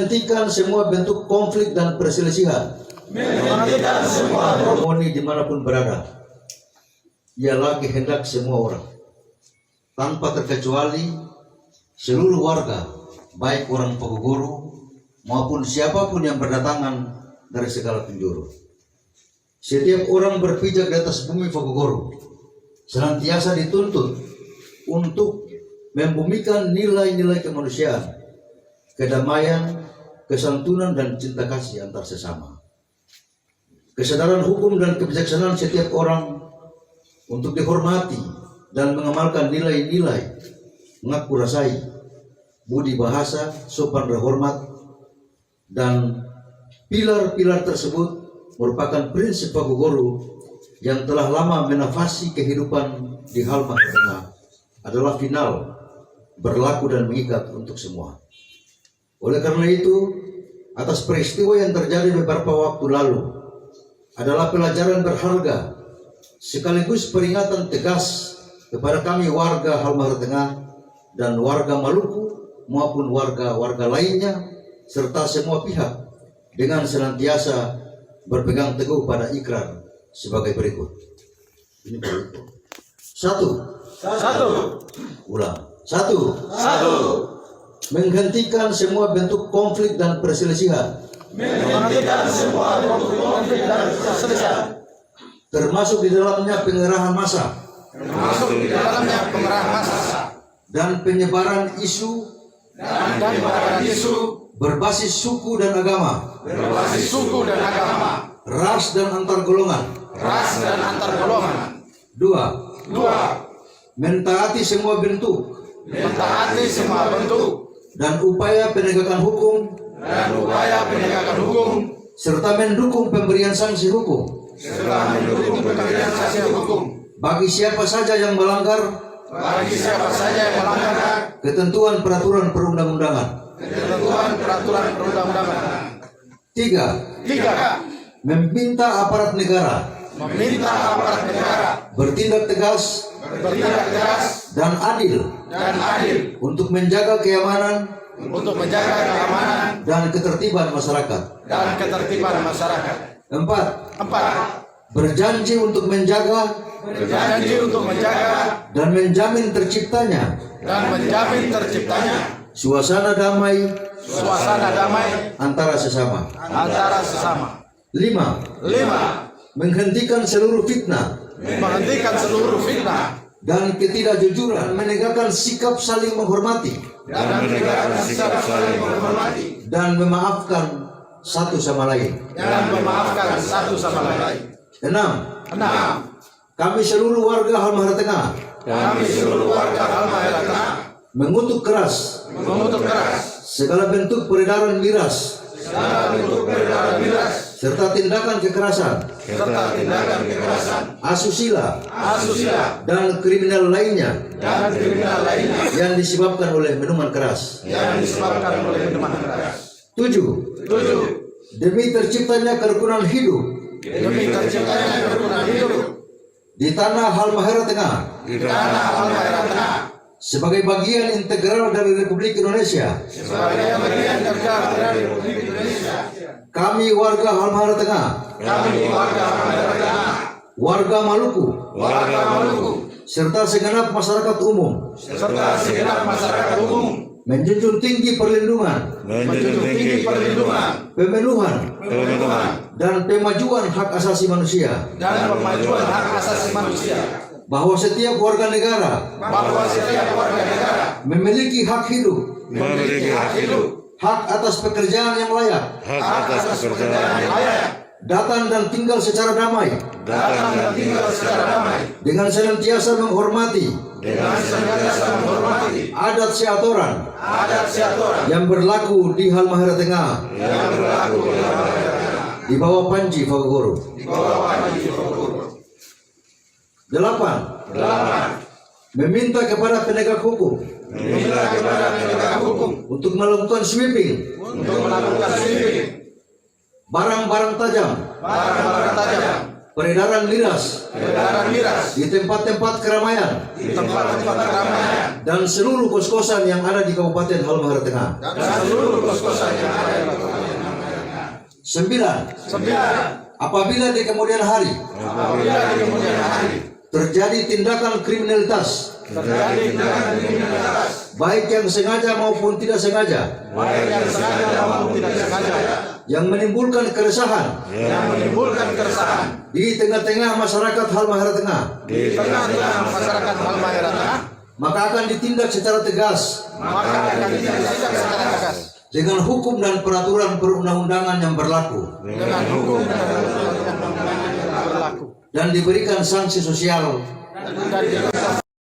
Menghentikan semua bentuk konflik dan perselisihan. Menghentikan semua harmoni dimanapun berada. Ialah kehendak semua orang, tanpa terkecuali seluruh warga, baik orang Pogogoro maupun siapapun yang berdatangan dari segala penjuru. Setiap orang berpijak di atas bumi Pogogoro senantiasa dituntut untuk membumikan nilai-nilai kemanusiaan, kedamaian, kesantunan dan cinta kasih antar sesama. Kesadaran hukum dan kebijaksanaan setiap orang untuk dihormati dan mengamalkan nilai-nilai mengaku rasai, budi bahasa, sopan terhormat, dan pilar-pilar tersebut merupakan prinsip Pogogoro yang telah lama menafasi kehidupan di Halmahera Tengah, adalah final, berlaku dan mengikat untuk semua. Oleh karena itu, atas peristiwa yang terjadi beberapa waktu lalu adalah pelajaran berharga sekaligus peringatan tegas kepada kami warga Halmahera Tengah dan warga Maluku maupun warga-warga lainnya serta semua pihak dengan senantiasa berpegang teguh pada ikrar sebagai berikut. Ini berikut. Satu. Ulang. Satu. Menghentikan semua bentuk konflik dan perselisihan. Menghentikan semua konflik dan perselisihan. Termasuk di dalamnya pengerahan massa. Dan penyebaran isu berbasis suku dan agama. Ras dan antar golongan. Dua. Mentaati semua bentuk dan upaya penegakan hukum serta mendukung pemberian sanksi hukum bagi siapa saja yang melanggar ketentuan peraturan perundang-undangan. Tiga. Meminta aparat negara bertindak tegas dan adil untuk menjaga keamanan dan ketertiban masyarakat. Empat. Berjanji untuk menjaga dan menjamin terciptanya suasana damai antara sesama. Lima. Menghentikan seluruh fitnah dan ketidakjujuran, menegakkan sikap saling menghormati dan memaafkan satu sama lain. Enam. Kami seluruh warga Halmahera Tengah mengutuk keras segala bentuk peredaran miras serta tindakan kekerasan, asusila dan kriminal lainnya yang disebabkan oleh minuman keras. Tujuh. Demi terciptanya kerukunan hidup di tanah Halmahera Tengah sebagai bagian integral dari Republik Indonesia. Kami warga Halmahera Tengah, warga Maluku, serta segenap masyarakat umum menjunjung tinggi perlindungan, pemenuhan dan pemajuan hak asasi manusia. Bahwa setiap warga negara memiliki hak hidup, hak atas pekerjaan yang layak, datang dan tinggal secara damai, dengan senantiasa menghormati adat seatoran yang berlaku di Halmahera Tengah di bawah Panji Pogogoro. 8. Meminta kepada penegak hukum untuk melakukan sweeping barang-barang tajam, peredaran miras di tempat-tempat keramaian dan seluruh kos-kosan yang ada di Kabupaten Halmahera Tengah. 9. Apabila di kemudian hari terjadi tindakan kriminalitas baik yang sengaja maupun tidak sengaja yang menimbulkan keresahan di tengah-tengah masyarakat Halmahera Tengah, maka akan ditindak secara tegas dengan hukum dan peraturan perundang-undangan yang berlaku dan diberikan sanksi sosial